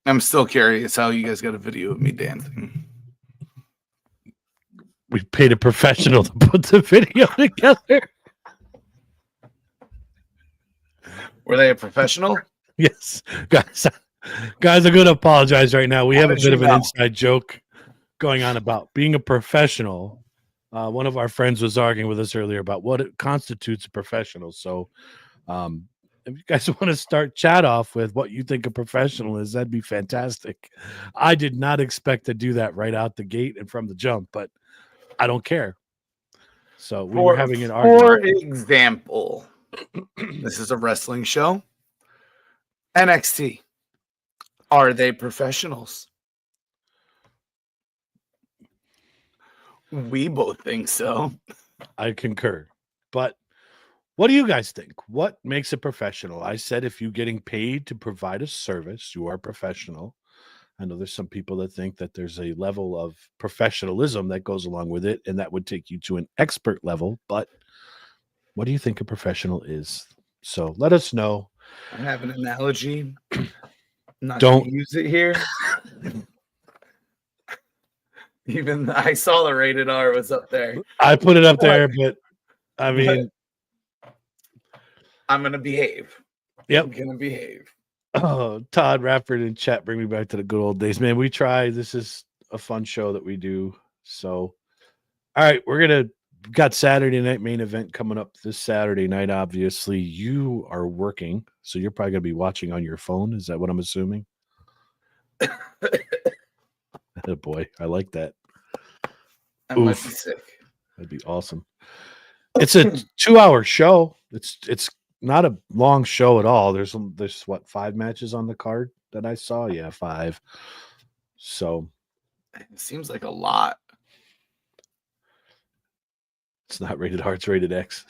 I'm still curious how you guys got a video of me dancing. We paid a professional to put the video together. Were they a professional? Yes, guys, I'm going to apologize right now. We How have a did bit you of an know? inside joke going on about being a professional. One of our friends was arguing with us earlier about what it constitutes a professional. So, if you guys want to start chat off with what you think a professional is, that'd be fantastic. I did not expect to do that right out the gate and from the jump, but I don't care. So we were having an argument. For example, this is a wrestling show. NXT. Are they professionals? We both think so. I concur. But what do you guys think? What makes a professional? I said if you're getting paid to provide a service, you are a professional. I know there's some people that think that there's a level of professionalism that goes along with it, and that would take you to an expert level. But what do you think a professional is? So let us know. I have an analogy. I'm not Don't gonna use it here. Even I saw the rated R was up there. I put it up there, but I mean, I'm gonna behave. Yep. I'm gonna behave. Oh, Todd Rafford in chat, bring me back to the good old days, man. We try. This is a fun show that we do. So, all right, got Saturday night main event coming up this Saturday night. Obviously, you are working, so you're probably gonna be watching on your phone. Is that what I'm assuming? Oh boy, I like that. I might be sick. That'd be awesome. It's a 2-hour show. It's not a long show at all. There's what, 5 matches on the card that I saw? Yeah, 5. So it seems like a lot. It's not rated R, it's rated X.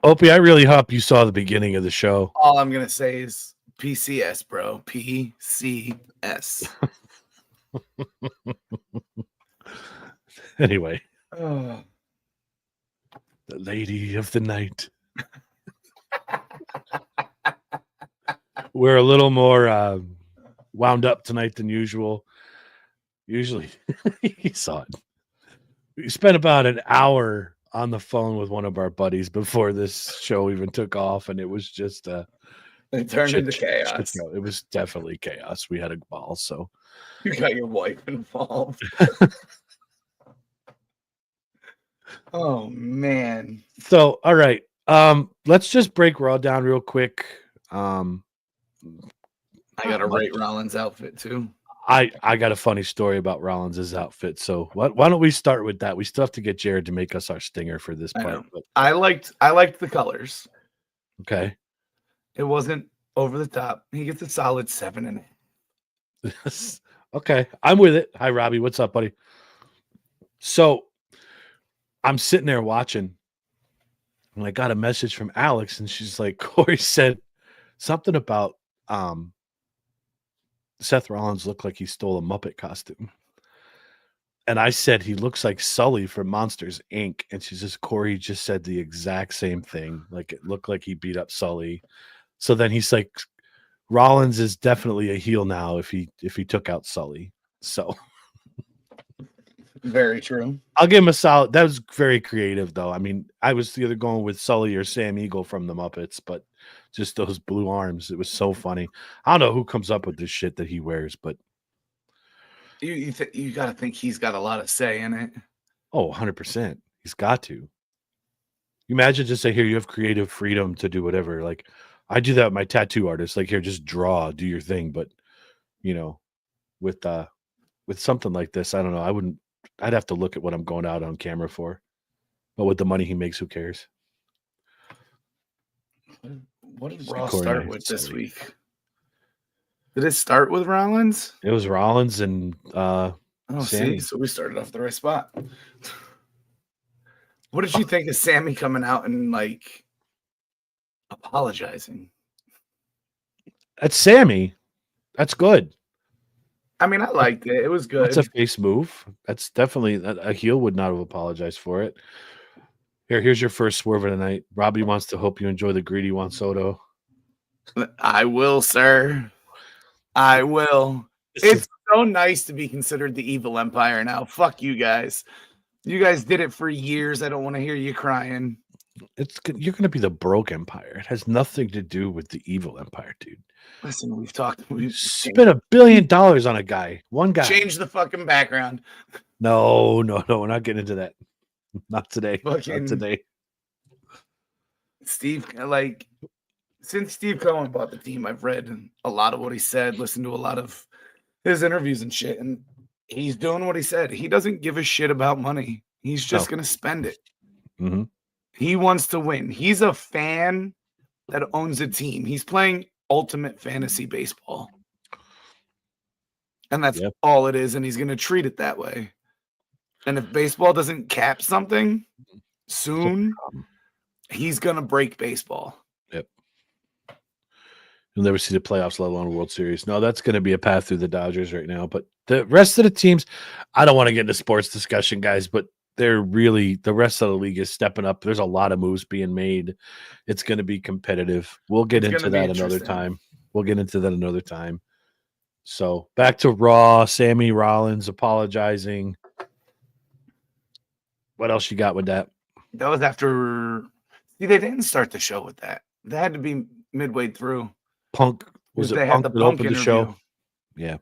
Opie, I really hope you saw the beginning of the show. All I'm gonna say is PCS, bro. PCS. Anyway. The lady of the night. We're a little more wound up tonight than usual. Usually, you saw it. We spent about an hour on the phone with one of our buddies before this show even took off, and it was just it turned into chaos. It was definitely chaos. We had a ball, so you got your wife involved. Oh man. So all right. Let's just break Raw down real quick. I gotta rate Rollins' outfit too. I got a funny story about Rollins' outfit. So why don't we start with that? We still have to get Jared to make us our stinger for this part. I liked the colors. Okay. It wasn't over the top. He gets a solid 7.5. Okay. I'm with it. Hi, Robbie. What's up, buddy? So I'm sitting there watching, and I got a message from Alex, and she's like, Corey said something about Seth Rollins looked like he stole a Muppet costume. And I said he looks like Sully from Monsters, Inc. And she says, Corey just said the exact same thing. Like it looked like he beat up Sully. So then he's like, Rollins is definitely a heel now if he took out Sully. So very true. I'll give him a solid. That was very creative, though. I mean, I was either going with Sully or Sam Eagle from the Muppets, but just those blue arms. It was so funny. I don't know who comes up with this shit that he wears, but you got to think he's got a lot of say in it. Oh, 100%. He's got to. You imagine just say, here, you have creative freedom to do whatever. Like, I do that with my tattoo artist. Like, here, just draw, do your thing. But, you know, with something like this, I don't know. I'd have to look at what I'm going out on camera for. But with the money he makes, who cares? What did Raw start with this week? Did it start with Rollins? It was Rollins and Sammy. See, so we started off the right spot. What did you think of Sammy coming out and like apologizing? That's Sammy. That's good. I mean, I liked it. It was good. That's a face move. That's definitely a heel would not have apologized for it. Here's your first swerve of the night. Robbie wants to hope you enjoy the greedy Juan Soto. I will, sir. I will. It's so nice to be considered the evil empire now. Fuck you guys. You guys did it for years. I don't want to hear you crying. You're going to be the broke empire. It has nothing to do with the evil empire, dude. Listen, we've spent $1 billion on a guy. One guy. Change the fucking background. No. We're not getting into that. Not today. Not today. Steve, since Steve Cohen bought the team, I've read a lot of what he said, listened to a lot of his interviews and shit, and he's doing what he said. He doesn't give a shit about money. He's just going to spend it. Mm-hmm. He wants to win. He's a fan that owns a team. He's playing ultimate fantasy baseball. And that's all it is, and he's going to treat it that way. And if baseball doesn't cap something soon, he's going to break baseball. Yep. You'll never see the playoffs, let alone a World Series. No, that's going to be a path through the Dodgers right now. But the rest of the teams, I don't want to get into sports discussion, guys, but the rest of the league is stepping up. There's a lot of moves being made. It's going to be competitive. We'll get into that another time. So back to Raw, Sami Rollins apologizing. What else you got with that? That was after. See, they didn't start the show with that. They had to be midway through. Punk was it? They Punk had the that Punk opened interview. the show. Yeah.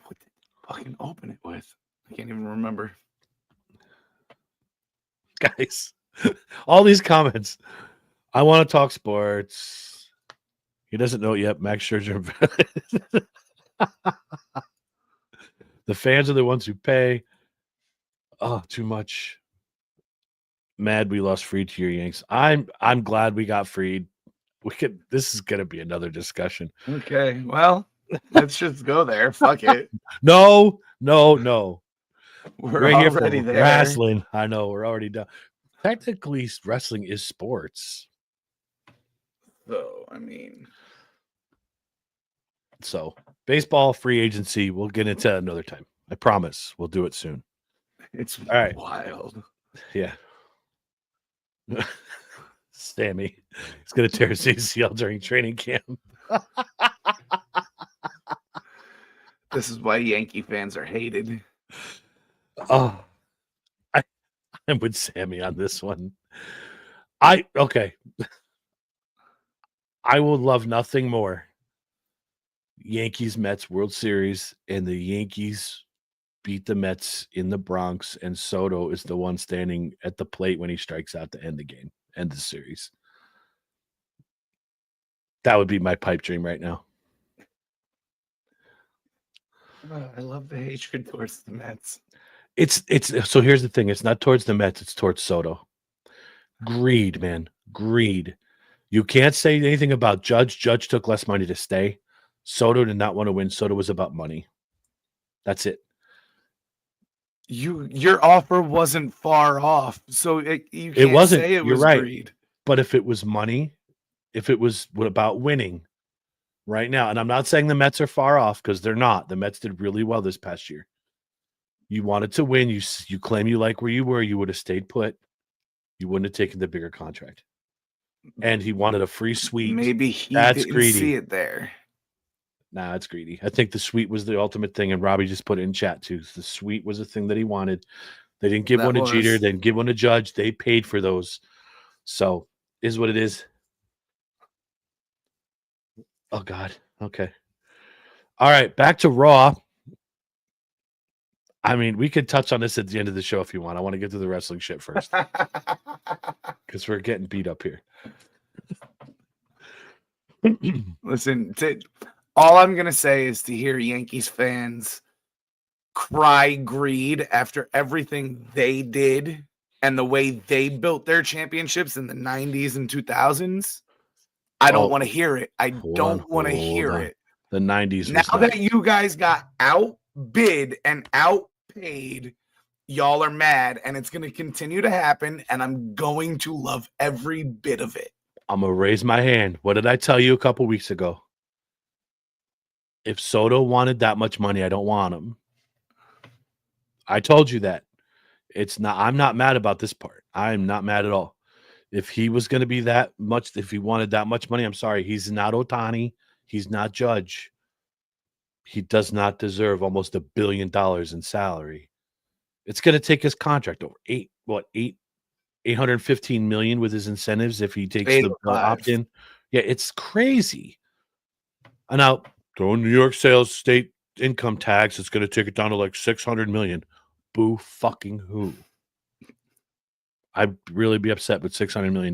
What did they fucking open it with? I can't even remember. Guys, all these comments. I want to talk sports. He doesn't know it yet. Max Scherzer. The fans are the ones who pay. Oh, too much. Mad we lost Freed to your Yanks. I'm glad we got Freed. This is gonna be another discussion. Okay, well, let's just go there. Fuck it. No. We're here already for there. Wrestling. I know we're already done. Technically, wrestling is sports. So, I mean, baseball free agency. We'll get into another time. I promise. We'll do it soon. It's all right. Wild. Yeah. Sami. He's gonna tear his ACL during training camp. This is why Yankee fans are hated. Oh, I'm with Sami on this one. I will love nothing more. Yankees Mets World Series, and the Yankees beat the Mets in the Bronx, and Soto is the one standing at the plate when he strikes out to end the game, end the series. That would be my pipe dream right now. I love the hatred towards the Mets. It's so here's the thing. It's not towards the Mets. It's towards Soto. Greed, man. Greed. You can't say anything about Judge. Judge took less money to stay. Soto did not want to win. Soto was about money. That's it. Your offer wasn't far off, so you can't wasn't. say it You're was right. greed. But if it was money, if it was about winning right now, and I'm not saying the Mets are far off because they're not. The Mets did really well this past year. You wanted to win. You claim you like where you were. You would have stayed put. You wouldn't have taken the bigger contract. And he wanted a free suite. Maybe he That's didn't greedy. see it there. Nah, it's greedy. I think the suite was the ultimate thing, and Robbie just put it in chat too. The suite was the thing that he wanted. They didn't give one to Jeter. They didn't give one to Judge. They paid for those. So, is what it is. Oh, God. Okay. All right. Back to Raw. I mean, we could touch on this at the end of the show if you want. I want to get to the wrestling shit first because we're getting beat up here. Listen, all I'm going to say is to hear Yankees fans cry greed after everything they did and the way they built their championships in the 90s and 2000s. I don't want to hear it. I don't want to hear it. The 90s. Now that you guys got outbid and outpaid, y'all are mad, and it's going to continue to happen, and I'm going to love every bit of it. I'm going to raise my hand. What did I tell you a couple weeks ago? If Soto wanted that much money, I don't want him. I told you that. I'm not mad about this part. I'm not mad at all. If he was going to be that much, if he wanted that much money, I'm sorry, he's not Otani. He's not Judge. He does not deserve almost $1 billion in salary. It's going to take his contract over 815 million with his incentives if he takes the 805. opt-in. Yeah, it's crazy. And now throw in New York sales state income tax, it's going to take it down to like 600 million. Boo fucking who? I'd really be upset with $600 million.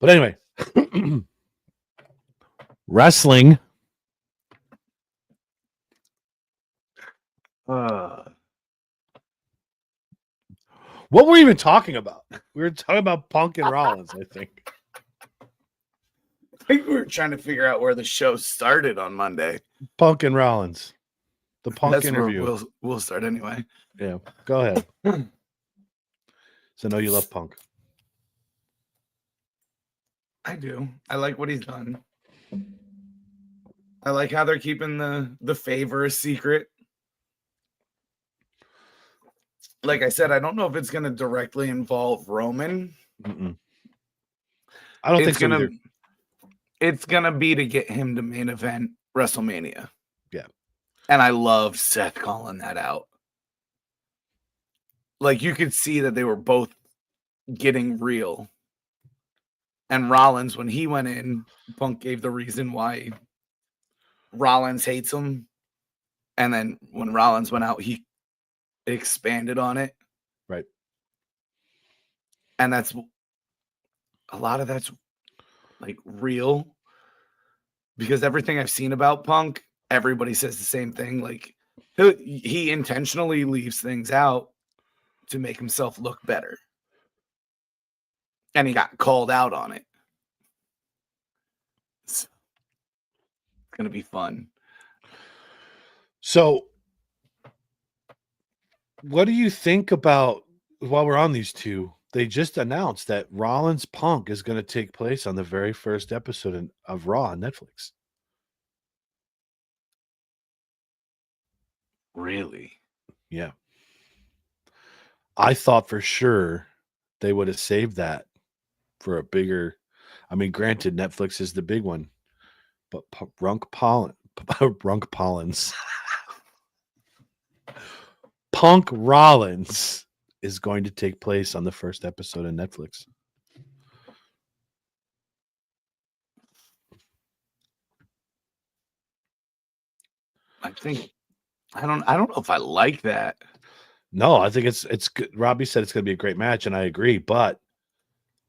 But anyway, wrestling. What were we even talking about? We were talking about Punk and Rollins, I think. I think we were trying to figure out where the show started on Monday. Punk and Rollins. The Punk That's interview. where we'll start anyway. Yeah, go ahead. So I know you love Punk. I do. I like what he's done. I like how they're keeping the favor a secret. Like I said, I don't know if it's going to directly involve Roman. Mm-mm. I don't think so either. It's going to be to get him to main event WrestleMania. Yeah. And I love Seth calling that out. Like you could see that they were both getting real. And Rollins, when he went in, Punk gave the reason why Rollins hates him. And then when Rollins went out, he expanded on it. Right. And that's a lot of that's like real. Because everything I've seen about Punk, everybody says the same thing. Like he intentionally leaves things out to make himself look better. And he got called out on it. It's going to be fun. So, what do you think about, while we're on these two, they just announced that Rollins Punk is going to take place on the very first episode of Raw on Netflix. Really? Yeah. I thought for sure they would have saved that for a bigger, I mean, granted, Netflix is the big one, but Punk Rollins is going to take place on the first episode of Netflix. I don't know if I like that. No, I think it's good. Robbie said it's going to be a great match, and I agree, but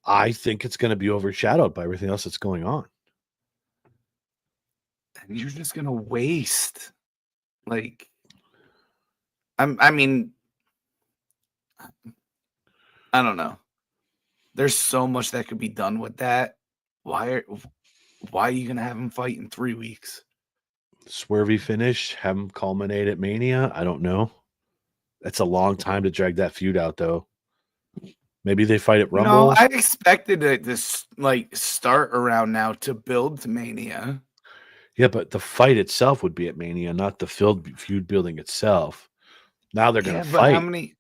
I think it's going to be overshadowed by everything else that's going on. And you're just going to waste. Like, I mean, I don't know. There's so much that could be done with that. Why are you going to have him fight in 3 weeks? Swervy finish, have him culminate at Mania. I don't know. That's a long time to drag that feud out, though. Maybe they fight at Rumble. No, I expected it to start around now to build to Mania. Yeah, but the fight itself would be at Mania, not the feud building itself. Now they're going to fight. How many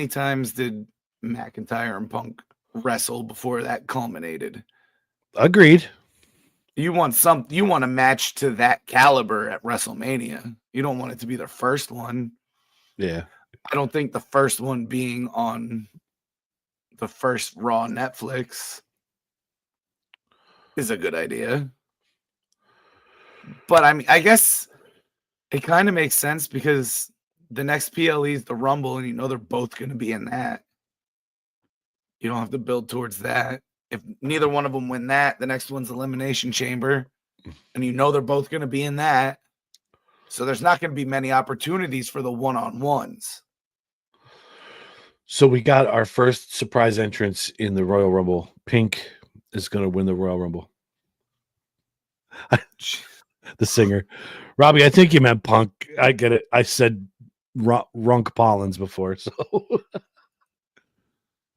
times did McIntyre and Punk wrestle before that culminated? Agreed. You want a match to that caliber at WrestleMania. You don't want it to be their first one. Yeah. I don't think the first one being on the first Raw Netflix is a good idea. But I mean, I guess it kind of makes sense because the next PLE is the Rumble, and you know they're both going to be in that. You don't have to build towards that. If neither one of them win that, the next one's Elimination Chamber, and you know they're both going to be in that. So there's not going to be many opportunities for the one-on-ones. So we got our first surprise entrance in the Royal Rumble. Pink is going to win the Royal Rumble. The singer. Robbie, I think you meant Punk. I get it. I said Runk Pollins before. So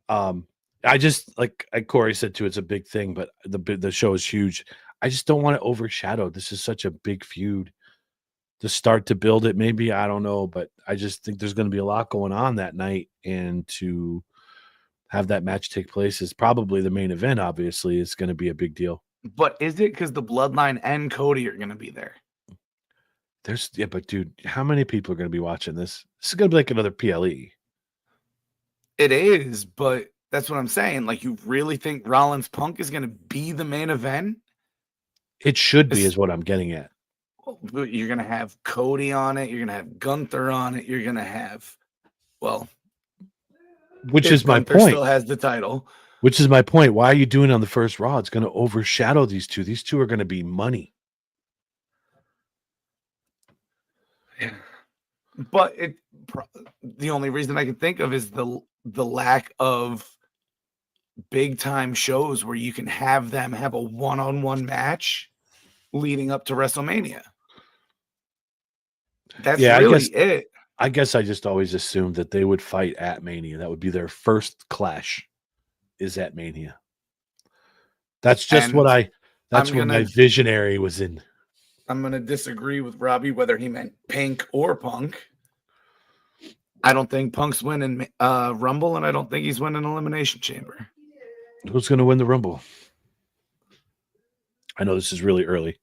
I just, like Corey said too, it's a big thing, but the show is huge. I just don't want it overshadowed. This is such a big feud. To start to build it, maybe, I don't know, but I just think there's going to be a lot going on that night, and to have that match take place is probably the main event. Obviously, it's going to be a big deal. But is it because the Bloodline and Cody are going to be there? But dude, how many people are going to be watching this? This is going to be like another PLE. It is, but that's what I'm saying. Like, you really think Rollins Punk is going to be the main event? It should be, is what I'm getting at. You're going to have Cody on it. You're going to have Gunther on it. You're going to have, which is my Gunther point. Still has the title. Which is my point. Why are you doing it on the first Raw? It's going to overshadow these two. These two are going to be money. Yeah. But the only reason I can think of is the lack of big time shows where you can have them have a one-on-one match leading up to WrestleMania. That's really it. I guess I just always assumed that they would fight at Mania. That would be their first clash, is at Mania. That's just what my visionary was in. I'm going to disagree with Robbie whether he meant Pink or Punk. I don't think Punk's winning Rumble, and I don't think he's winning Elimination Chamber. Who's going to win the Rumble? I know this is really early.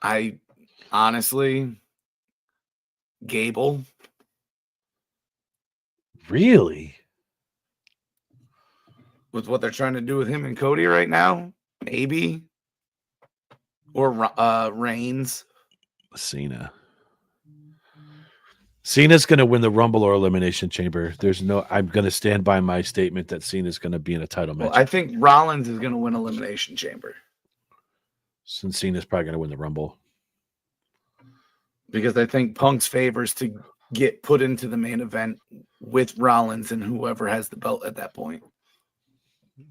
I honestly, Gable. Really? With what they're trying to do with him and Cody right now? Maybe. Or Reigns. Cena's going to win the Rumble or Elimination Chamber. I'm going to stand by my statement that Cena's going to be in a title match. I think Rollins is going to win Elimination Chamber. Since Cena's probably going to win the Rumble. Because I think Punk's favors to get put into the main event with Rollins and whoever has the belt at that point.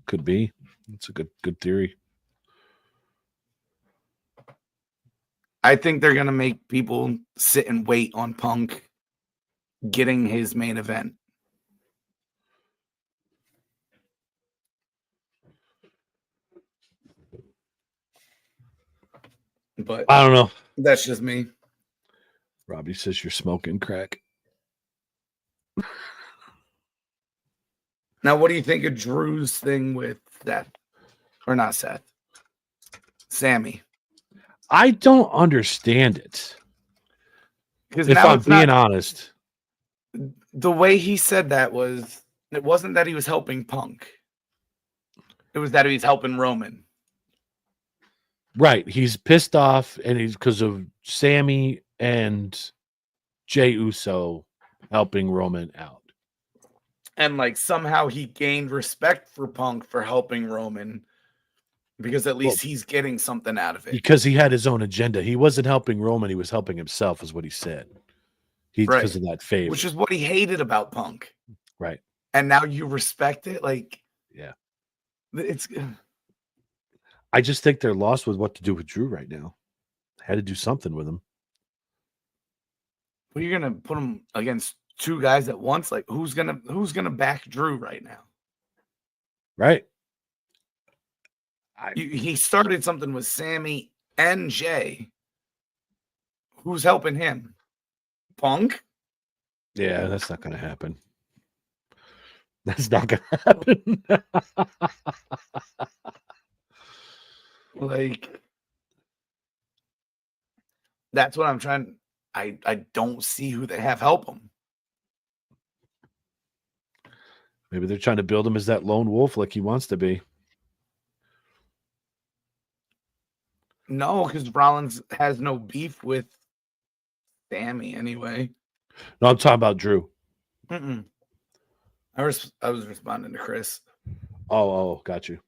Could be. That's a good theory. I think they're going to make people sit and wait on Punk getting his main event. But I don't know. That's just me. Robbie says you're smoking crack. Now, what do you think of Drew's thing with Seth? Or not Seth? Sammy. I don't understand it. If I'm being honest. The way he said that it wasn't that he was helping Punk. It was that he was helping Roman. Right. He's pissed off, and he's because of Sammy and Jey Uso helping Roman out. And somehow he gained respect for Punk for helping Roman because at least he's getting something out of it. Because he had his own agenda. He wasn't helping Roman. He was helping himself is what he said. Because of that favor. Which is what he hated about Punk. Right. And now you respect it? Yeah. It's... I just think they're lost with what to do with Drew right now. Had to do something with him. Well, you're gonna put him against two guys at once. Who's gonna back Drew right now? Right. He started something with Sammy and Jay. Who's helping him? Punk? Yeah, that's not gonna happen. That's not gonna happen. That's what I'm trying. I don't see who they have help him. Maybe they're trying to build him as that lone wolf like he wants to be. No, because Rollins has no beef with Sammy anyway. No, I'm talking about Drew. I was responding to Chris. Oh, got you.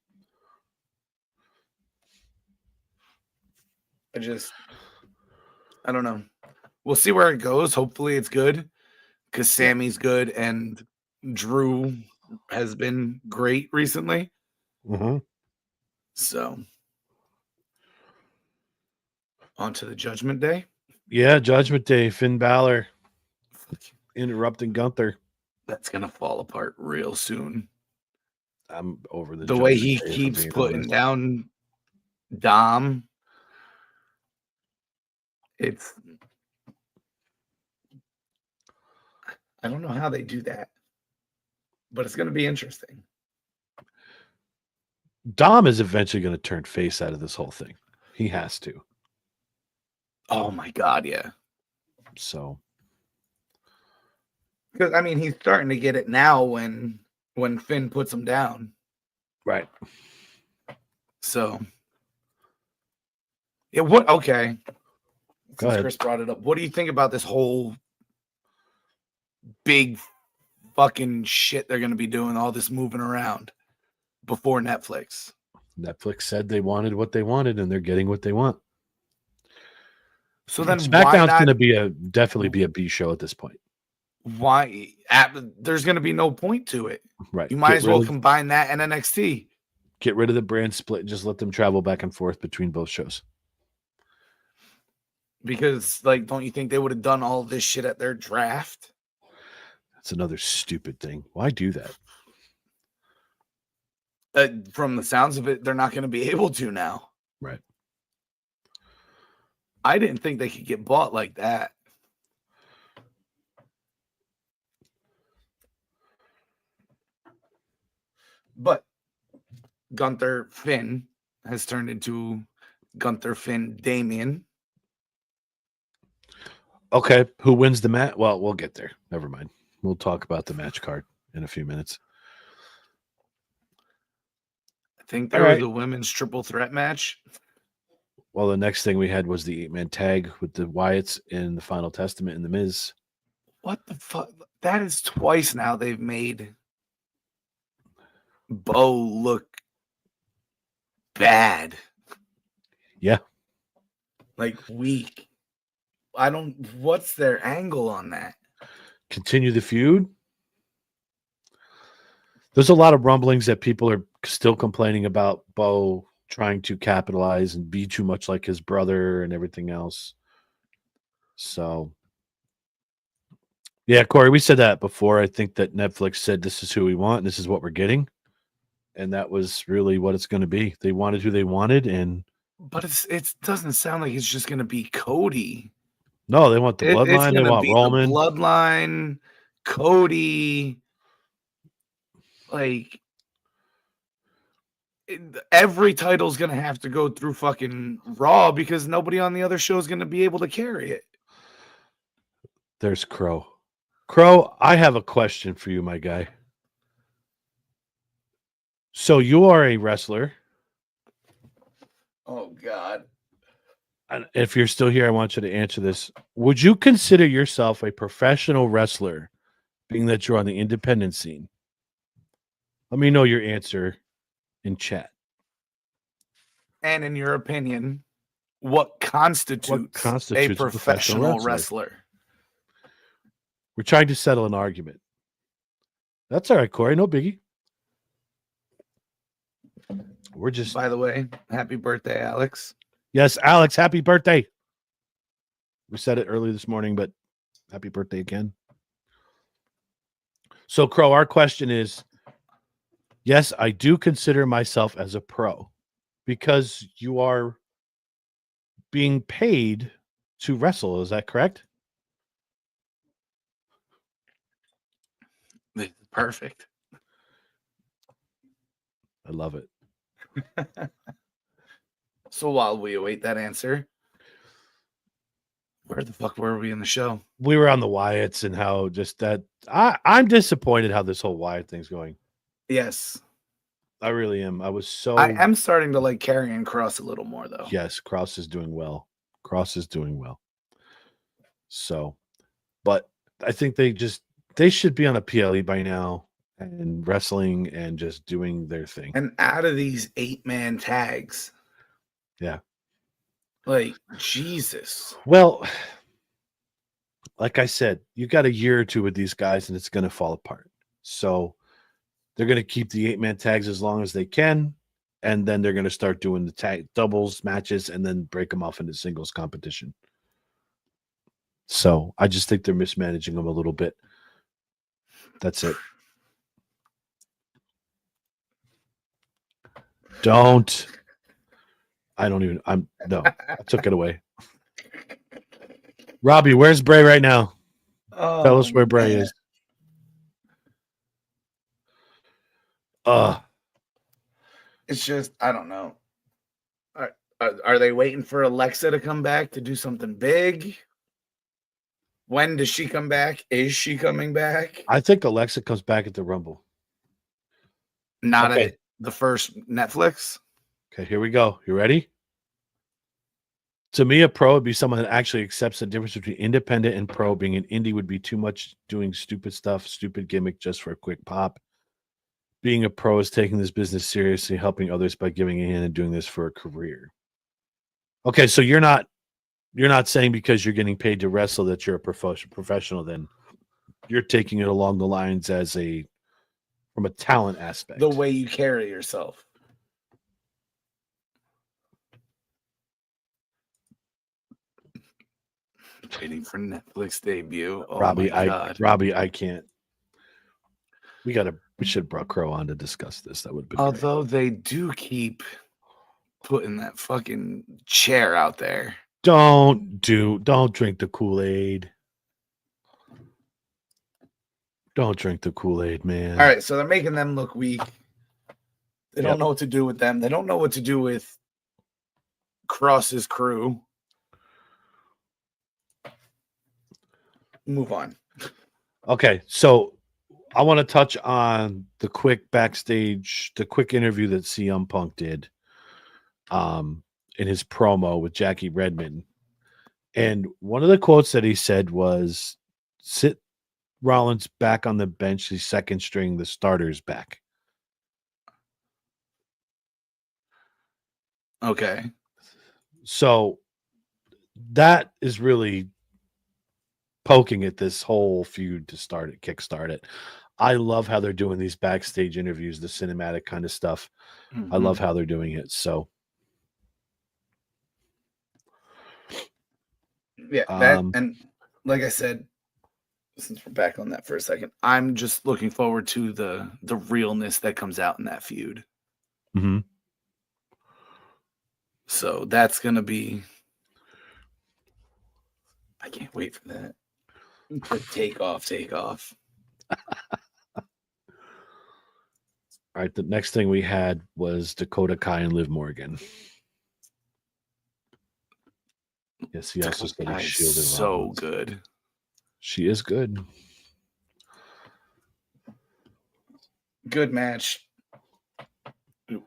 I don't know. We'll see where it goes. Hopefully it's good because Sammy's good and Drew has been great recently. Mm-hmm. So on to the Judgment Day. Yeah, Judgment Day. Finn Balor interrupting Gunther. That's going to fall apart real soon. I'm over the way he keeps putting down Dom. I don't know how they do that, but it's going to be interesting. Dom is eventually going to turn face out of this whole thing. He has to. Oh my God, yeah. So, Because I mean, he's starting to get it now when Finn puts him down. right. So, yeah. What? Okay. Go Since ahead. Chris brought it up, what do you think about this whole big fucking shit they're going to be doing? All this moving around before Netflix. Netflix said they wanted what they wanted, and they're getting what they want. So then, why SmackDown's not? going to definitely be a B show at this point. Why? There's going to be no point to it. Right. You might as well combine that and NXT. Get rid of the brand split and just let them travel back and forth between both shows. Because, like, don't you think they would have done all this shit at their draft? That's another stupid thing. Why do that? From the sounds of it, they're not going to be able to now. Right. I didn't think they could get bought like that. But Gunther Finn has turned into Gunther Finn Damien. Okay. Who wins the match? Well, we'll get there. Never mind. We'll talk about the match card in a few minutes. I think there was a women's triple threat match. Well, the next thing we had was the 8-man tag with the Wyatts in the Final Testament and the Miz. What the fuck? That is twice now they've made Bo look bad. Yeah. Like weak. What's their angle on that? Continue the feud. There's a lot of rumblings that people are still complaining about Bo trying to capitalize and be too much like his brother and everything else. So, yeah, Corey, we said that before. I think that Netflix said this is who we want, and this is what we're getting. And that was really what it's going to be. They wanted who they wanted, but it doesn't sound like it's just going to be Cody. No, they want the bloodline. They want Roman. The bloodline, Cody. Like, every title's going to have to go through fucking Raw because nobody on the other show is going to be able to carry it. There's Crow. Crow, I have a question for you, my guy. So you are a wrestler. Oh, God. And if you're still here, I want you to answer this. Would you consider yourself a professional wrestler, being that you're on the independent scene? Let me know your answer in chat. And in your opinion, what constitutes a professional wrestler? We're trying to settle an argument. That's all right, Corey. No biggie. We're just. By the way, happy birthday, Alex. Yes, Alex, happy birthday. We said it early this morning, but happy birthday again. So, Crow, our question is, yes, I do consider myself as a pro because you are being paid to wrestle. Is that correct? Perfect. I love it. So while we await that answer, where the fuck were we in the show? We were on the Wyatts and how just that I'm disappointed how this whole Wyatt thing's going. Yes. I really am. I am starting to like Karrion Kross a little more though. Yes, Kross is doing well. So, but I think they should be on a PLE by now and wrestling and just doing their thing. And out of these 8-man tags. Yeah. Like, Jesus. Well, like I said, you got a year or two with these guys and it's going to fall apart. So they're going to keep the 8-man tags as long as they can. And then they're going to start doing the tag doubles matches and then break them off into singles competition. So I just think they're mismanaging them a little bit. That's it. I took it away. Robbie, where's Bray right now? Tell us where Bray is. It's just, I don't know. Are they waiting for Alexa to come back to do something big? When does she come back? Is she coming back? I think Alexa comes back at the Rumble. Not Okay. at the first Netflix. Okay, here we go. You ready? To me, a pro would be someone that actually accepts the difference between independent and pro. Being an indie would be too much doing stupid stuff, stupid gimmick just for a quick pop. Being a pro is taking this business seriously, helping others by giving a hand and doing this for a career. Okay, so you're not saying because you're getting paid to wrestle that you're a professional. Then you're taking it along the lines as from a talent aspect. The way you carry yourself. Waiting for Netflix debut. Oh Robbie, my God. Robbie, I can't. We should have brought Crow on to discuss this. That would have been Although they do keep putting that fucking chair out there. Don't drink the Kool-Aid. Don't drink the Kool-Aid, man. All right, so they're making them look weak. They don't know what to do with them. They don't know what to do with Cross's crew. Move on. Okay, so I want to touch on the quick interview that CM Punk did in his promo with Jackie Redmond. And one of the quotes that he said was, sit Rollins back on the bench, the second string, the starter's back. Okay. So that is really poking at this whole feud to kickstart it. I love how they're doing these backstage interviews, the cinematic kind of stuff. Mm-hmm. I love how they're doing it. So yeah, that and like I said, since we're back on that for a second, I'm just looking forward to the realness that comes out in that feud. Mm-hmm. So that's gonna be. I can't wait for that. The take off. All right, the next thing we had was Dakota Kai and Liv Morgan. Yes, he also said he shielded so Rollins. Good. She is good. Good match.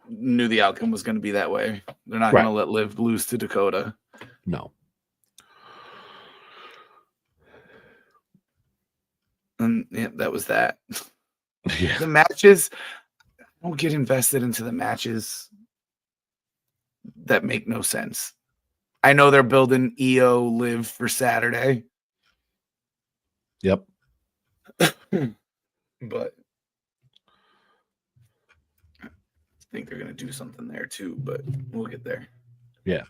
Knew the outcome was going to be that way. They're not going to let Liv lose to Dakota. No. And yeah, that was that. Yeah. The matches, I don't get invested into the matches that make no sense. I know they're building EO Liv for Saturday. Yep. But I think they're going to do something there too, but we'll get there. Yeah.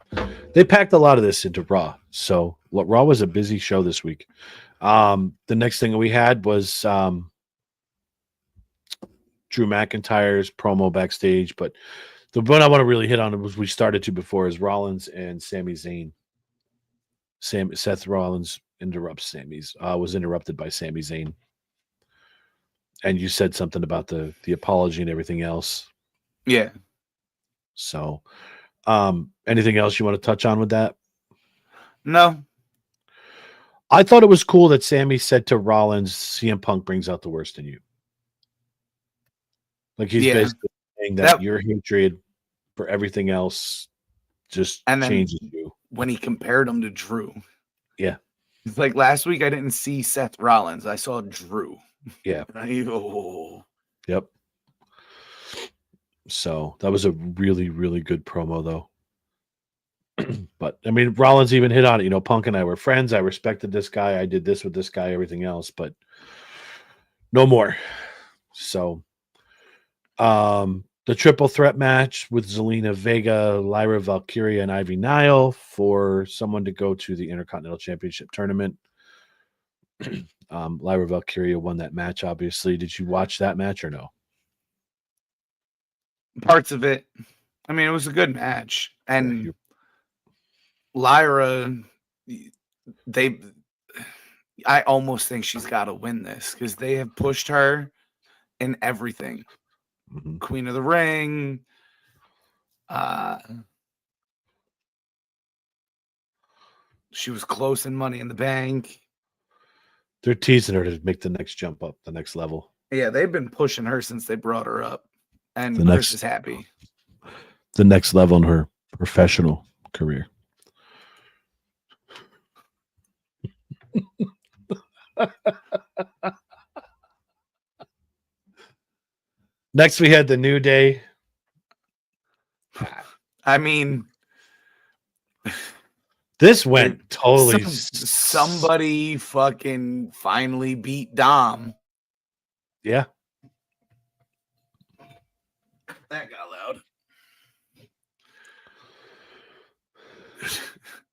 They packed a lot of this into Raw. So Raw was a busy show this week. The next thing we had was Drew McIntyre's promo backstage, but the one I want to really hit on was we started to before is Rollins and Sami Zayn. Seth Rollins was interrupted by Sami Zayn. And you said something about the apology and everything else. Yeah. So, anything else you want to touch on with that? No. I thought it was cool that Sami said to Rollins, CM Punk brings out the worst in you. Like he's basically saying that your hatred for everything else just changes you. When he compared him to Drew. Yeah. It's like last week I didn't see Seth Rollins. I saw Drew. Yeah. Oh. Yep. So that was a really, really good promo though. But I mean, Rollins even hit on it. You know, Punk and I were friends. I respected this guy. I did this with this guy, everything else, but no more. So the triple threat match with Zelina Vega, Lyra Valkyria, and Ivy Nile for someone to go to the Intercontinental Championship tournament. Lyra Valkyria won that match, obviously. Did you watch that match or no? Parts of it. I mean, it was a good match. And Lyra, I almost think she's got to win this because they have pushed her in everything. Queen of the Ring. She was close in Money in the Bank. They're teasing her to make the next jump up, the next level. Yeah, they've been pushing her since they brought her up, and Chris is happy. The next level in her professional career. Next, we had the New Day. I mean, this went totally. Somebody fucking finally beat Dom. Yeah. That got loud.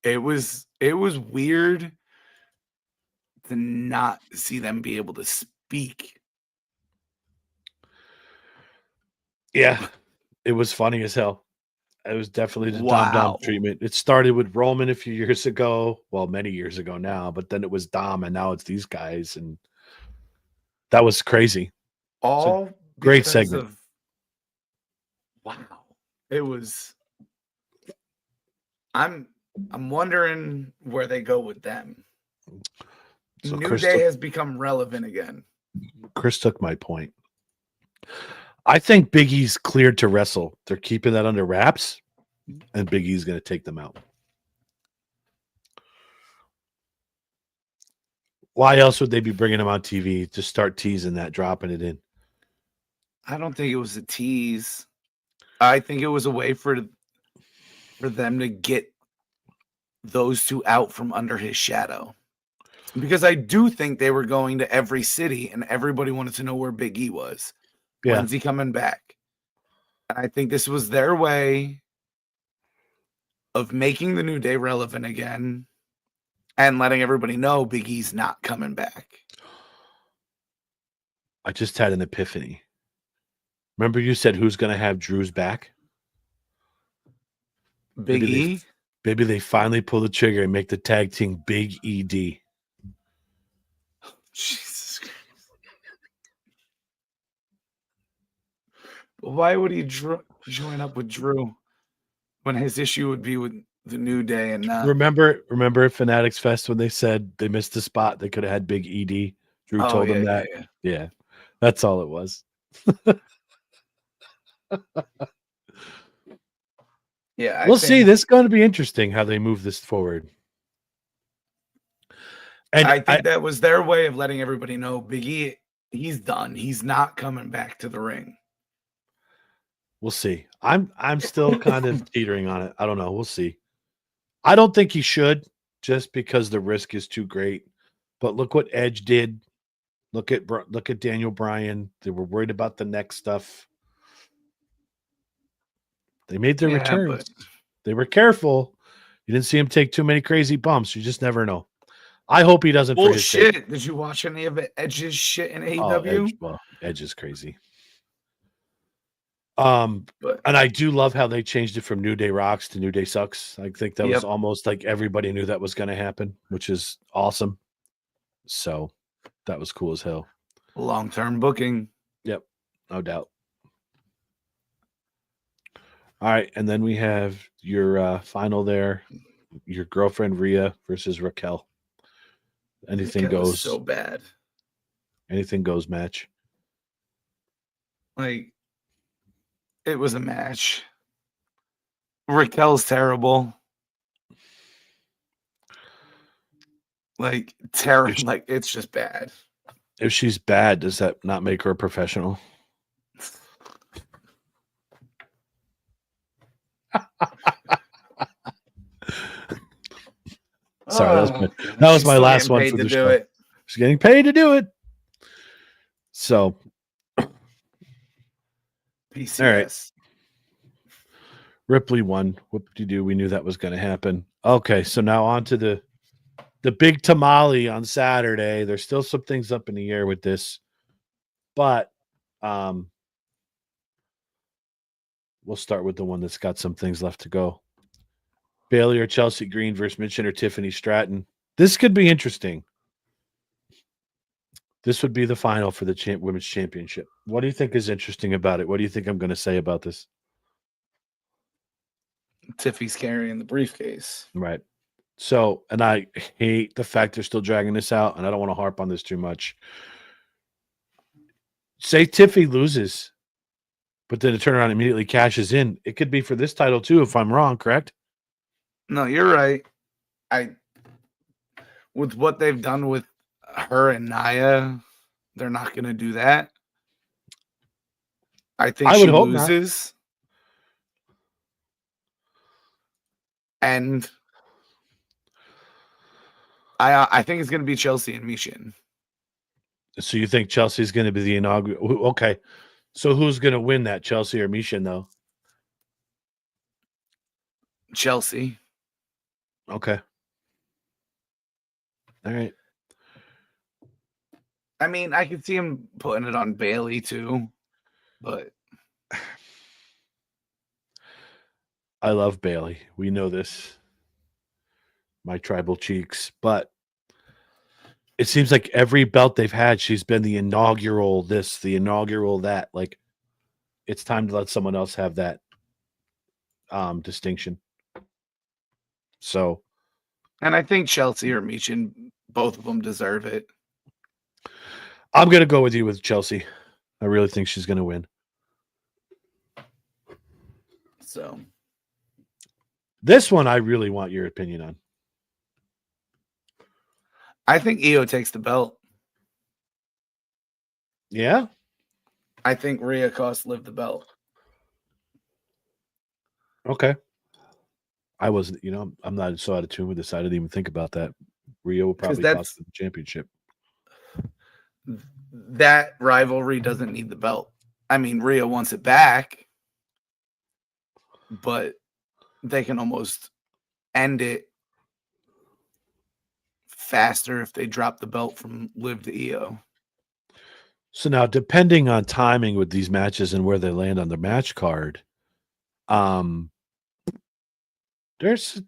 It was weird to not see them be able to speak. Yeah, it was funny as hell. It was definitely the Dom treatment. It started with Roman a few years ago. Well, many years ago now, but then it was Dom, and now it's these guys, and that was crazy. All great segment. Wow. It was. I'm wondering where they go with them. So New Day has become relevant again. Chris took my point. I think Big E's cleared to wrestle. They're keeping that under wraps, and Big E's going to take them out. Why else would they be bringing him on TV to start teasing that, dropping it in? I don't think it was a tease. I think it was a way for them to get those two out from under his shadow. Because I do think they were going to every city, and everybody wanted to know where Big E was. Yeah. When's he coming back? And I think this was their way of making the New Day relevant again and letting everybody know Big E's not coming back. I just had an epiphany. Remember you said who's going to have Drew's back? Big E? Maybe they finally pull the trigger and make the tag team Big ED. Jesus Christ. Why would he join up with Drew when his issue would be with the New Day and not? Remember at Fanatics Fest when they said they missed the spot, they could have had Big ED. Drew told them that. Yeah, that's all it was. Yeah, we'll see. This is going to be interesting how they move this forward. And I think that was their way of letting everybody know Big E, he's done. He's not coming back to the ring. We'll see. I'm still kind of teetering on it. I don't know. We'll see. I don't think he should, just because the risk is too great. But look what Edge did. Look at Daniel Bryan. They were worried about the next stuff. They made their returns. They were careful. You didn't see him take too many crazy bumps. You just never know. I hope he doesn't. Bullshit. Did you watch any of Edge's shit in AEW? Edge is crazy. And I do love how they changed it from New Day Rocks to New Day Sucks. I think that was almost like everybody knew that was going to happen, which is awesome. So that was cool as hell. Long-term booking. Yep, no doubt. All right, and then we have your final there, your girlfriend Rhea versus Raquel. Anything goes. So bad. Anything goes match. Like, it was a match. Raquel's terrible. Like, terrible. Like, it's just bad. If she's bad, does that not make her a professional? Sorry, that was my last one for the show. She's getting paid to do it. So, PCS. All right. Ripley won. Whoop-de-doo. We knew that was going to happen. Okay, so now on to the big tamale on Saturday. There's still some things up in the air with this, but we'll start with the one that's got some things left to go. Bayley or Chelsea Green versus Mitchin or Tiffany Stratton. This could be interesting. This would be the final for the women's championship. What do you think is interesting about it? What do you think I'm going to say about this? Tiffy's carrying the briefcase. Right. So, and I hate the fact they're still dragging this out, and I don't want to harp on this too much. Say Tiffy loses, but then the turnaround immediately cashes in. It could be for this title too, if I'm wrong, correct? No, you're right. With what they've done with her and Nia, they're not going to do that. I think she loses. And I think it's going to be Chelsea and Michin. So you think Chelsea's going to be the inaugural? Okay. So who's going to win that, Chelsea or Michin, though? Chelsea. Okay. All right. I mean, I could see him putting it on Bailey too, but I love Bailey. We know this. My tribal cheeks, but it seems like every belt they've had, she's been the inaugural this, the inaugural that. Like, it's time to let someone else have that distinction. So, and I think Chelsea or Michin, both of them deserve it. I'm going to go with you with Chelsea. I really think she's going to win. So, this one I really want your opinion on. I think Io takes the belt. Yeah? I think Rhea cost Liv the belt. Okay. I wasn't, I'm not so out of tune with this. I didn't even think about that. Rhea will probably cost the championship. That rivalry doesn't need the belt. I mean, Rhea wants it back, but they can almost end it faster if they drop the belt from Liv to Io. So now, depending on timing with these matches and where they land on the match card, there's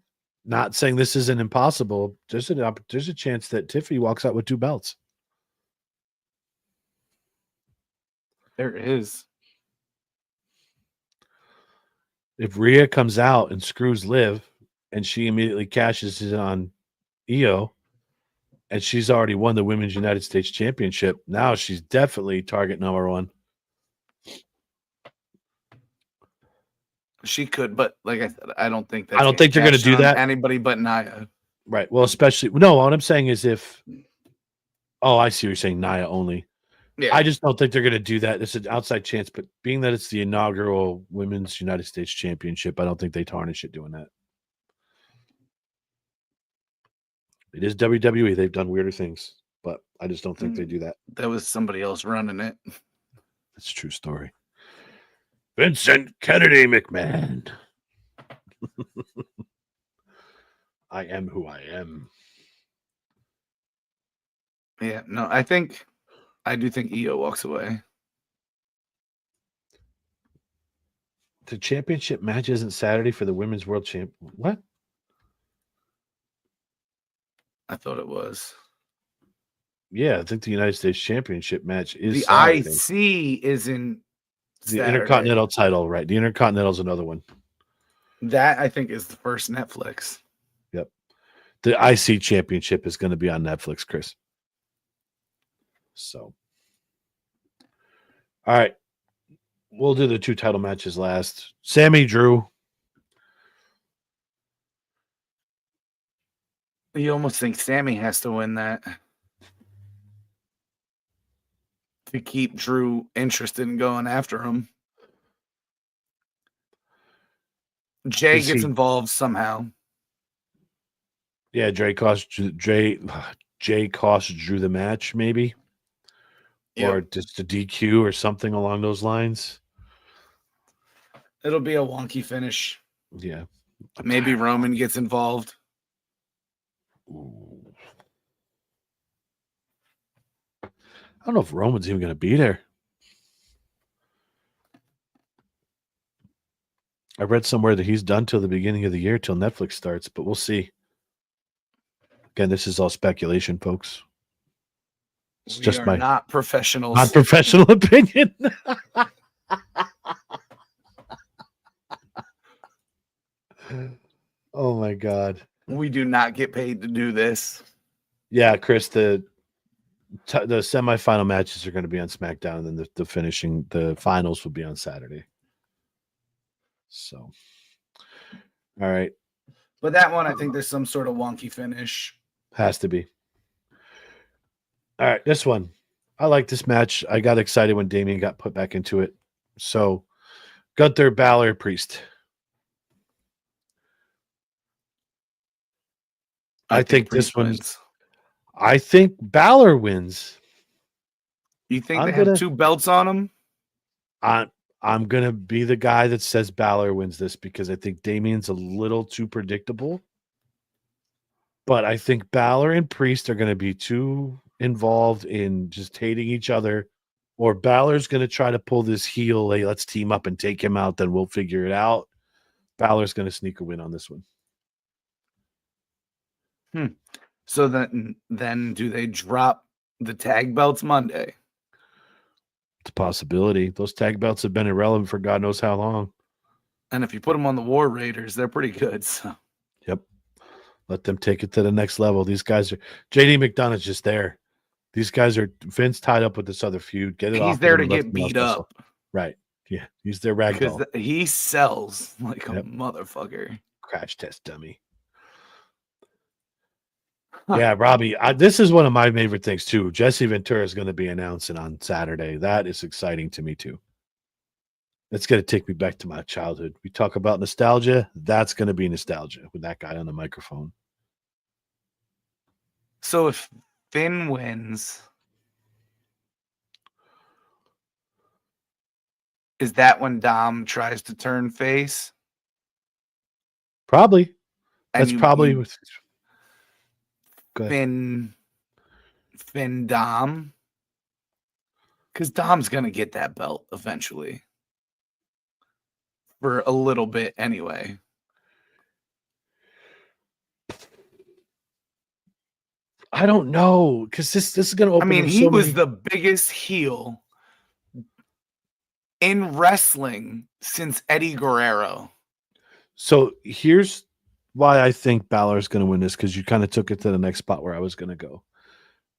not saying this isn't impossible. There's a chance that Tiffany walks out with 2 belts. There is. If Rhea comes out and screws Liv, and she immediately cashes in on Io, and she's already won the Women's United States Championship, now she's definitely target number 1. She could, but like I said, I don't think they're going to do that. Anybody but Nia. Right. Well, especially what I'm saying is if. Oh, I see what you're saying. Nia only. Yeah. I just don't think they're going to do that. It's an outside chance, but being that it's the inaugural Women's United States Championship, I don't think they tarnish it doing that. It is WWE. They've done weirder things, but I just don't think they do that. That was somebody else running it. That's a true story. Vincent Kennedy McMahon. I am who I am. Yeah, no, I do think Io walks away. The championship match isn't Saturday for the Women's World Champ. What? I thought it was. Yeah, I think the United States Championship match is the Saturday. IC is in the Saturday. Intercontinental title, right? The Intercontinental is another one. That I think is the first Netflix. Yep. The IC Championship is going to be on Netflix, Chris. So, all right. We'll do the 2 title matches last. Sammy Drew. You almost think Sammy has to win that to keep Drew interested in going after him. Jay gets involved somehow. Yeah, Jay cost Drew the match, maybe. Yep. Or just a DQ or something along those lines. It'll be a wonky finish. Yeah. Maybe Roman gets involved. Ooh. I don't know if Roman's even going to be there. I read somewhere that he's done till the beginning of the year, till Netflix starts, but we'll see. Again, this is all speculation, folks. It's We just are my not professionals. non-professional opinion. Oh my God. We do not get paid to do this. Yeah, Chris, the semifinal matches are going to be on SmackDown, and then the finals will be on Saturday. So, all right, But that one, I think there's some sort of wonky finish. has to be. All right, this one. I like this match. I got excited when Damien got put back into it. So, Gunther, Balor, Priest. I think this Priest one. wins. I think Balor wins. You think they have 2 belts on them? I'm gonna be the guy that says Balor wins this because I think Damien's a little too predictable. But I think Balor and Priest are gonna be too involved in just hating each other, or Balor's gonna try to pull this heel, hey, let's team up and take him out, then we'll figure it out. Balor's gonna sneak a win on this one. So then do they drop the tag belts Monday? It's a possibility. Those tag belts have been irrelevant for God knows how long. And if you put them on the War Raiders, they're pretty good. So. Yep. Let them take it to the next level. These guys are JD McDonough's just there. These guys are Vince tied up with this other feud. Get it off. He's there to get beat up. Right. Yeah. He's their ragdoll. Because he sells like a motherfucker. Crash test dummy. Yeah, Robbie, this is one of my favorite things too. Jesse Ventura is going to be announcing on Saturday. That is exciting to me too. It's going to take me back to my childhood. We talk about nostalgia. That's going to be nostalgia with that guy on the microphone. So if Finn wins, is that when Dom tries to turn face? Probably. That's probably with Finn Dom. Because Dom's going to get that belt eventually. For a little bit anyway. I don't know. Because this is going to open. I mean, he was the biggest heel in wrestling since Eddie Guerrero. So here's why I think Balor is going to win this, because you kind of took it to the next spot where I was going to go.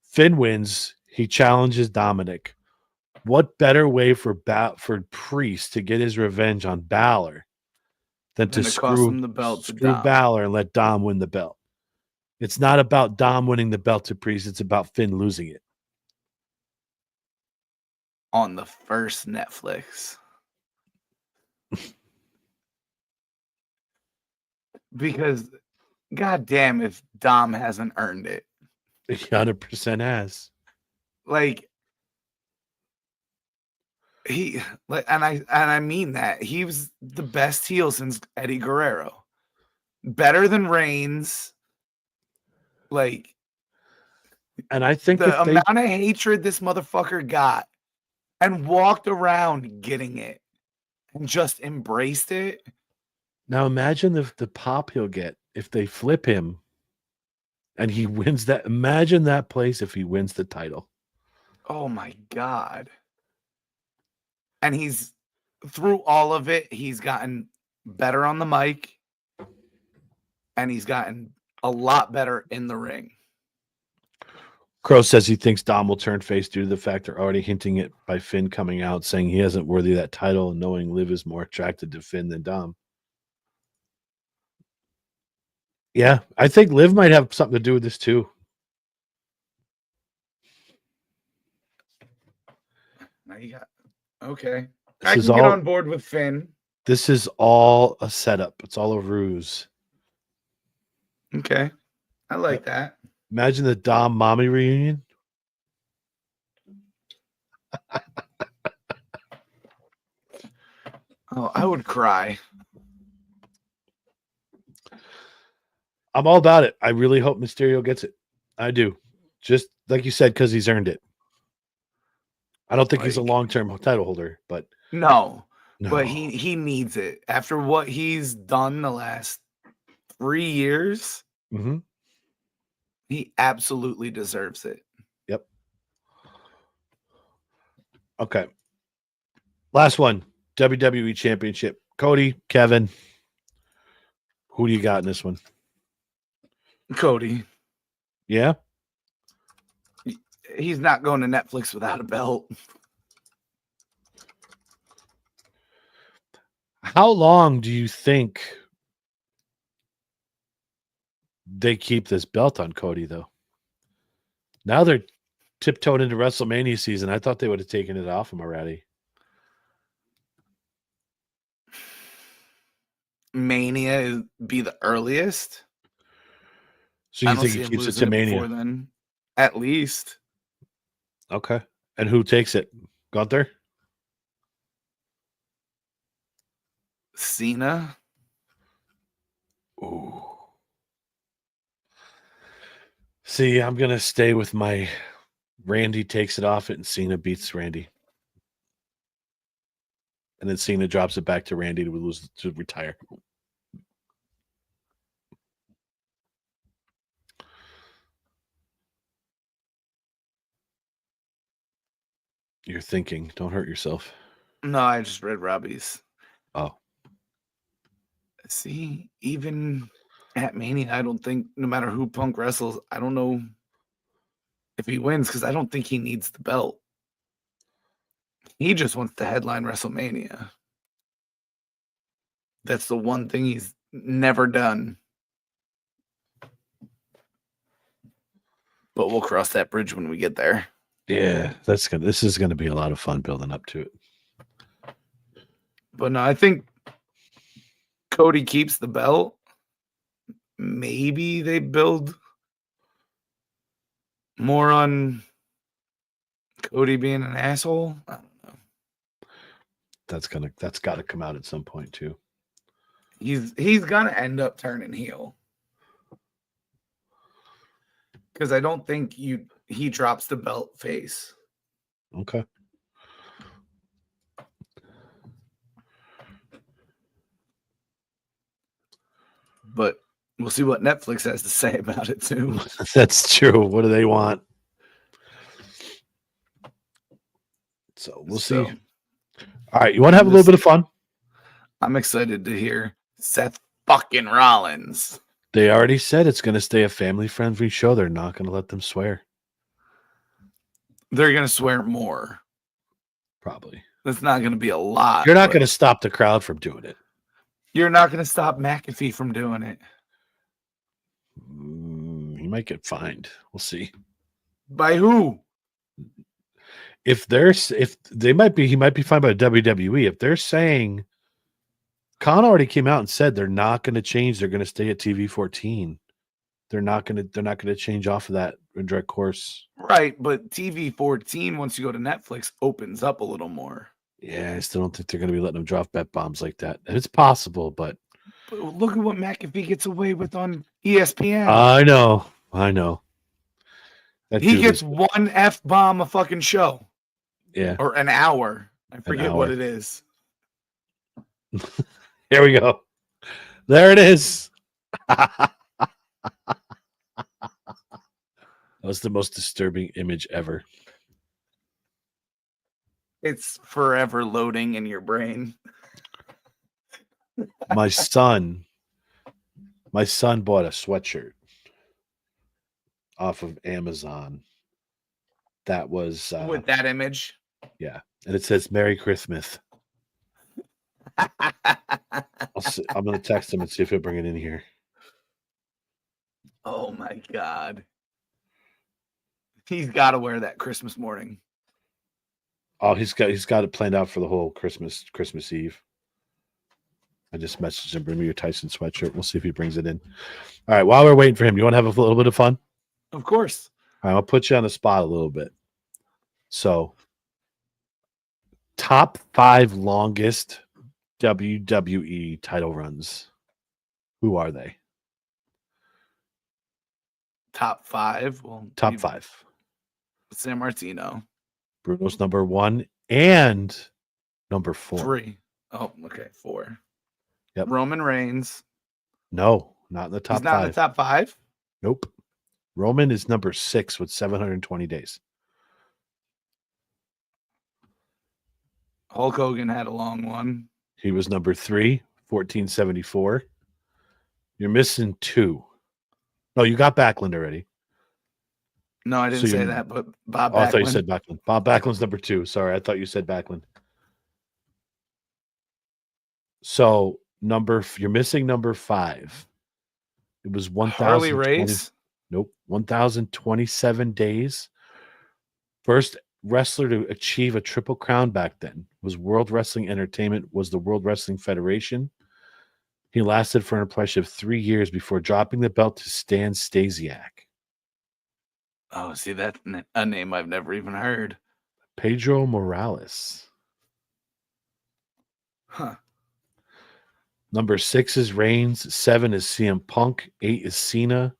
Finn wins. He challenges Dominic. What better way for Priest to get his revenge on Balor than to screw the belt to Balor and let Dom win the belt? It's not about Dom winning the belt to Priest. It's about Finn losing it. On the first Netflix. Because, goddamn, if Dom hasn't earned it. He 100% has. Like, I mean that. He was the best heel since Eddie Guerrero. Better than Reigns. Like, and I think the amount of hatred this motherfucker got and walked around getting it and just embraced it. Now imagine the pop he'll get if they flip him and he wins that. Imagine that place if he wins the title. Oh my God. And he's through all of it, he's gotten better on the mic and he's gotten a lot better in the ring. Crow says he thinks Dom will turn face due to the fact they're already hinting it by Finn coming out saying he isn't worthy of that title and knowing Liv is more attracted to Finn than Dom. Yeah, I think Liv might have something to do with this too. Now you got okay. I can get on board with Finn. This is all a setup. It's all a ruse. Okay. I like that. Imagine the Dom mommy reunion. Oh, I would cry. I'm all about it. I really hope Mysterio gets it. I do. Just like you said, because he's earned it. I don't think he's a long-term title holder, but no. But he needs it. After what he's done the last 3 years, he absolutely deserves it. Yep. Okay. Last one. WWE Championship. Cody, Kevin. Who do you got in this one? Cody. Yeah? He's not going to Netflix without a belt. How long do you think they keep this belt on Cody, though? Now they're tiptoed into WrestleMania season. I thought they would have taken it off him already. Mania be the earliest. So I you don't think see he him keeps it losing to Mania? before then. At least. Okay. And who takes it? Gunther? Cena. Ooh. See, I'm going to stay with my Randy takes it off it and Cena beats Randy. And then Cena drops it back to Randy to retire. You're thinking. Don't hurt yourself. No, I just read Robbie's. Oh. See, even at Mania, I don't think, no matter who Punk wrestles, I don't know if he wins because I don't think he needs the belt. He just wants to headline WrestleMania. That's the one thing he's never done. But we'll cross that bridge when we get there. Yeah, this is gonna be a lot of fun building up to it. But no, I think Cody keeps the belt. Maybe they build more on Cody being an asshole. I don't know. That's got to come out at some point too. He's gonna end up turning heel. Because I don't think he drops the belt face. Okay. But we'll see what Netflix has to say about it too. That's true. What do they want? So we'll see. All right, you want to have a little bit of fun? I'm excited to hear Seth fucking Rollins. They already said it's going to stay a family-friendly show. They're not going to let them swear. They're going to swear more. Probably. That's not going to be a lot. You're not going to stop the crowd from doing it. You're not going to stop McAfee from doing it. He might get fined. We'll see. By who? He might be fined by WWE. If they're saying Khan already came out and said they're not going to change. They're going to stay at TV 14. They're not going to change off of that direct course. Right, but TV 14, once you go to Netflix, opens up a little more. Yeah, I still don't think they're going to be letting them drop bet bombs like that. And it's possible, but look at what McAfee gets away with on ESPN. I know. He gets one F-bomb a fucking show. Yeah. Or an hour. I forget what it is. Here we go. There it is. That was the most disturbing image ever. It's forever loading in your brain. My son bought a sweatshirt off of Amazon. That was with that image. Yeah, and it says "Merry Christmas." I'm going to text him and see if he'll bring it in here. Oh my God. He's got to wear that Christmas morning. Oh, he's got it planned out for the whole Christmas Eve. I just messaged him, bring me your Tyson sweatshirt. We'll see if he brings it in. All right, while we're waiting for him, you want to have a little bit of fun? Of course. All right, I'll put you on the spot a little bit. So, top 5 longest WWE title runs. Who are they? Top 5? Well, top 5. San Martino. Bruno's number 1 and number 4. 3. Oh, okay, 4. Yep. Roman Reigns. No, not in the top 5. He's not in the top 5? Nope. Roman is number 6 with 720 days. Hulk Hogan had a long one. He was number 3, 1474. You're missing 2. No, you got Backlund already. No, I didn't So say you're- that, but Bob Oh, I thought you Backlund. said Backlund. Bob Backlund's number 2. Sorry, I thought you said Backlund. So you're missing number 5. It was Harley 1,020. Race. Nope, 1,027 days. First wrestler to achieve a triple crown back then was World Wrestling Entertainment, was the World Wrestling Federation. He lasted for an impressive 3 years before dropping the belt to Stan Stasiak. Oh, see, that's a name I've never even heard. Pedro Morales. Huh. Number 6 is Reigns. 7 is CM Punk. 8 is Cena.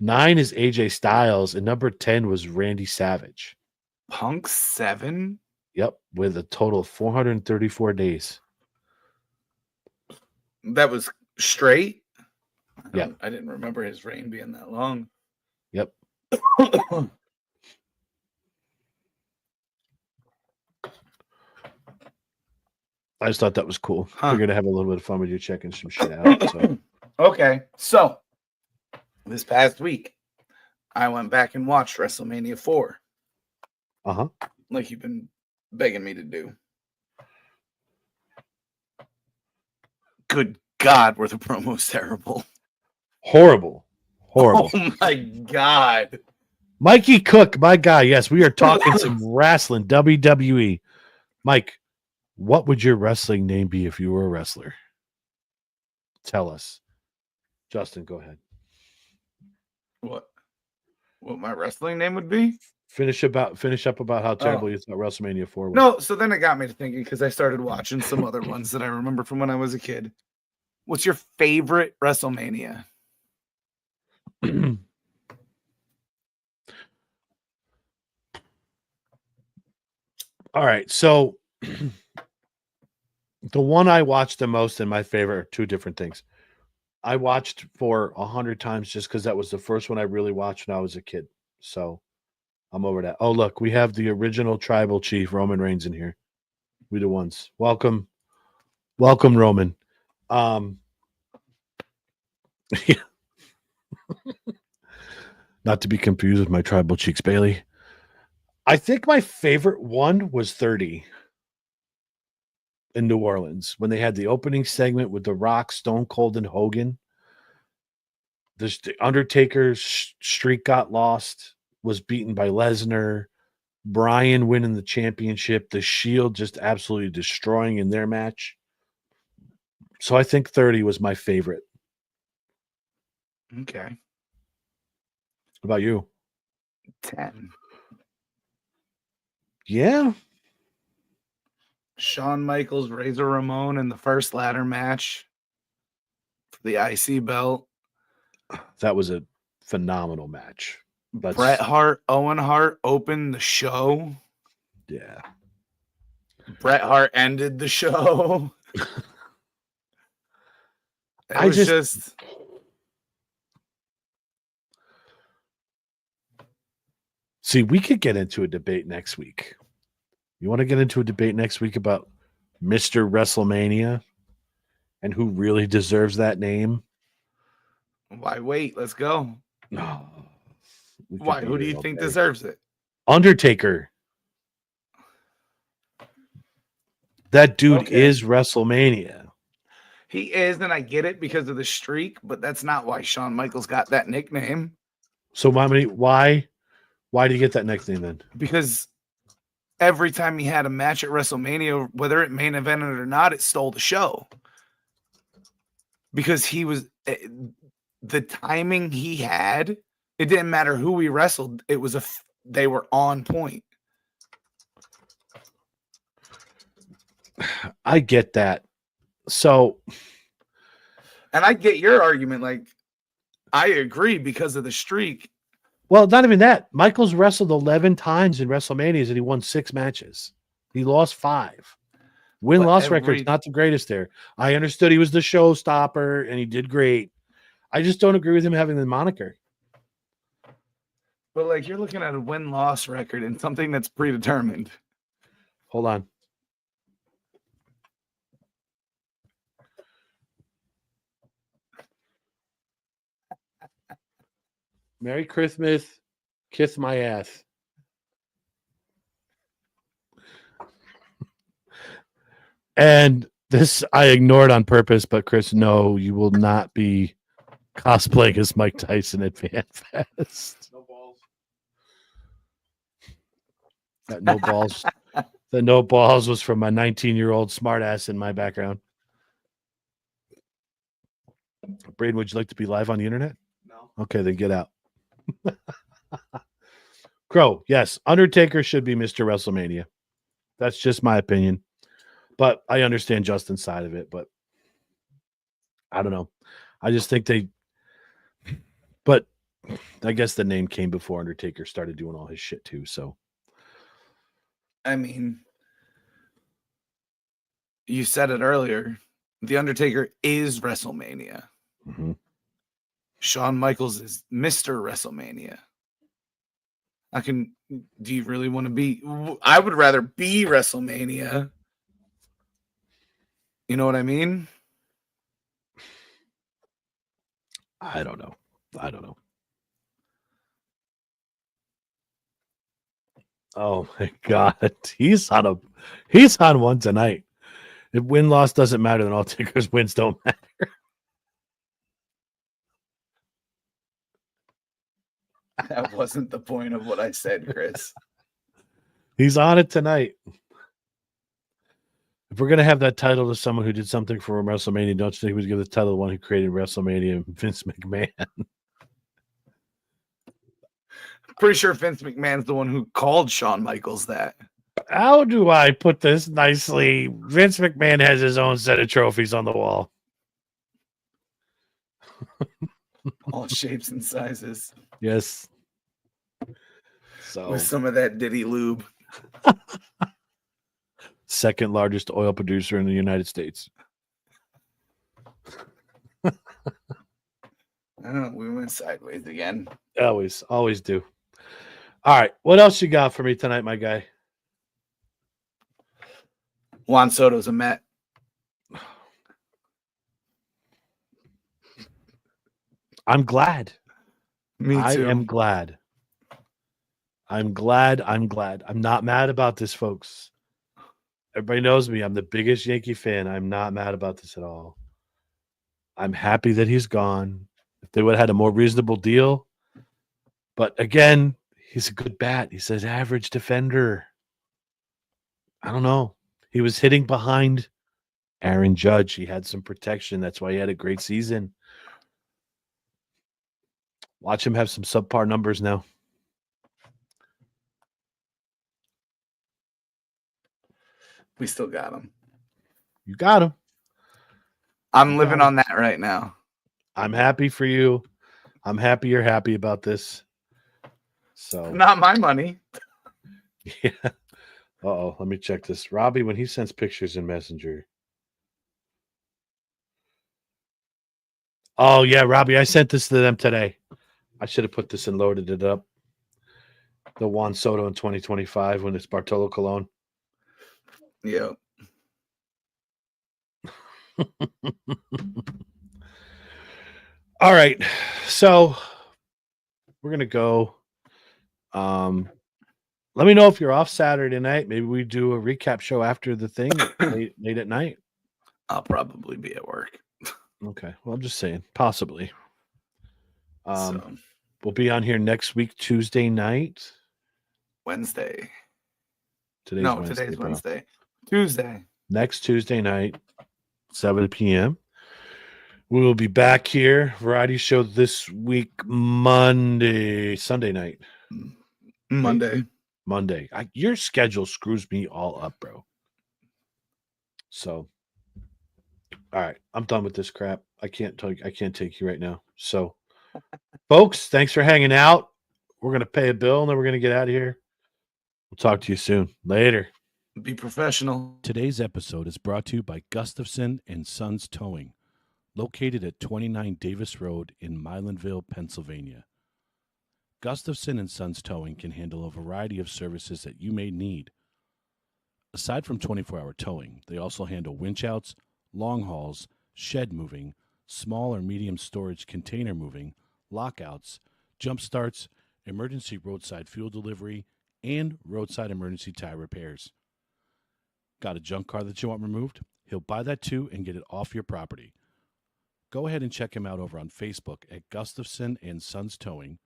9 is AJ Styles. And number 10 was Randy Savage. Punk 7? Yep, with a total of 434 days. That was straight? Yeah. I didn't remember his reign being that long. Yep. I just thought that was cool. Figured to have a little bit of fun with you checking some shit out. So. Okay, so this past week, I went back and watched WrestleMania 4. Uh-huh. Like you've been begging me to do. Good God, were the promos terrible. Horrible. Horrible. Oh my God. Mikey Cook, my guy. Yes, we are talking some wrestling, WWE. Mike, what would your wrestling name be if you were a wrestler? Tell us. Justin, go ahead. What my wrestling name would be? Finish up about how terrible you thought WrestleMania 4 was. No, so then it got me to thinking because I started watching some other ones that I remember from when I was a kid. What's your favorite WrestleMania? All right, so the one I watched the most and my favorite are two different things. I watched for 100 times just because that was the first one I really watched when I was a kid. So I'm over that. Oh, look, we have the original tribal chief, Roman Reigns, in here. We the ones. Welcome, Roman. Not to be confused with my tribal cheeks, Bailey. I think my favorite one was 30 in New Orleans when they had the opening segment with The Rock, Stone Cold, and Hogan. The Undertaker's streak got lost, was beaten by Lesnar. Bryan winning the championship. The Shield just absolutely destroying in their match. So I think 30 was my favorite. Okay. What about you? 10. Yeah. Shawn Michaels, Razor Ramon in the first ladder match for the IC belt. That was a phenomenal match. Bret Hart, Owen Hart opened the show. Yeah. Bret Hart ended the show. It was just see, we could get into a debate next week. You want to get into a debate next week about Mr. WrestleMania and who really deserves that name? Why wait? Let's go. No. Why? Who do you think deserves it? Undertaker. That dude is WrestleMania. He is, and I get it because of the streak, but that's not why Shawn Michaels got that nickname. So why do you get that nickname then? Because every time he had a match at WrestleMania, whether it main evented or not, it stole the show. Because he was the timing he had, it didn't matter who he wrestled. It was they were on point. I get that. So, and I get your argument. Like, I agree because of the streak. Well, not even that. Michaels wrestled 11 times in WrestleManias and he won 6 matches. He lost 5. Win-loss record's not the greatest there. I understood he was the showstopper and he did great. I just don't agree with him having the moniker. But like, you're looking at a win-loss record and something that's predetermined. Hold on. Merry Christmas. Kiss my ass. And this I ignored on purpose, but Chris, no, you will not be cosplaying as Mike Tyson at FanFest. No balls. That no balls. The no balls was from my 19-year-old smartass in my background. Braden, would you like to be live on the internet? No. Okay, then get out. Crow, yes, Undertaker should be Mr. WrestleMania. That's just my opinion. But I understand Justin's side of it, but I don't know. I just think but I guess the name came before Undertaker started doing all his shit too, so. I mean, you said it earlier. The Undertaker is WrestleMania. Mm-hmm. Shawn Michaels is Mr. WrestleMania. Do you really want to be? I would rather be WrestleMania. You know what I mean? I don't know. Oh my God. He's on one tonight. If win-loss doesn't matter, then all Taker's wins don't matter. That wasn't the point of what I said, Chris. He's on it tonight. If we're gonna have that title to someone who did something for WrestleMania, don't you think we'd give the title to the one who created WrestleMania, Vince McMahon? Pretty sure Vince McMahon's the one who called Shawn Michaels that. How do I put this nicely? Vince McMahon has his own set of trophies on the wall. All shapes and sizes. Yes. So with some of that Diddy lube. Second largest oil producer in the United States. We went sideways again. Always do. All right. What else you got for me tonight, my guy? Juan Soto's a Met. I'm glad. Me too. I am glad. I'm glad. I'm not mad about this, folks. Everybody knows me. I'm the biggest Yankee fan. I'm not mad about this at all. I'm happy that he's gone. If they would have had a more reasonable deal. But again, he's a good bat. He's an average defender. I don't know. He was hitting behind Aaron Judge. He had some protection. That's why he had a great season. Watch him have some subpar numbers now. We still got him. You got him. I'm living on that right now. I'm happy for you. I'm happy you're happy about this. So not my money. Yeah. Uh-oh. Let me check this. Robbie, when he sends pictures in Messenger. Oh, yeah, Robbie, I sent this to them today. I should have put this and loaded it up. The Juan Soto in 2025 when it's Bartolo Colon. Yeah. All right. So we're going to go. Let me know if you're off Saturday night. Maybe we do a recap show after the thing late at night. I'll probably be at work. Okay. Well, I'm just saying, possibly. We'll be on here next week, Tuesday night. Wednesday. Today's Wednesday. Tuesday. Next Tuesday night, 7 p.m. We will be back here. Variety show this week, Sunday night. Monday. Your schedule screws me all up, bro. So, all right, I'm done with this crap. I can't take you right now. So, folks, thanks for hanging out. We're gonna pay a bill and then we're gonna get out of here. We'll talk to you soon. Later. Be professional. Today's episode is brought to you by Gustafson and Sons Towing, located at 29 Davis Road in Milanville, Pennsylvania. Gustafson and Sons Towing can handle a variety of services that you may need. Aside from 24-hour towing, they also handle winch outs, long hauls, shed moving, small or medium storage container moving, lockouts, jump starts, emergency roadside fuel delivery, and roadside emergency tire repairs. Got a junk car that you want removed? He'll buy that too and get it off your property. Go ahead and check him out over on Facebook at Gustafson and Sons Towing,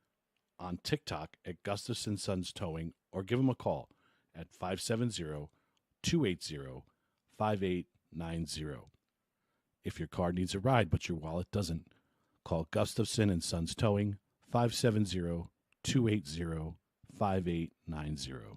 on TikTok at Gustafson Sons Towing, or give him a call at 570-280-5890. If your car needs a ride but your wallet doesn't, call Gustafson and Sons Towing, 570-280-5890.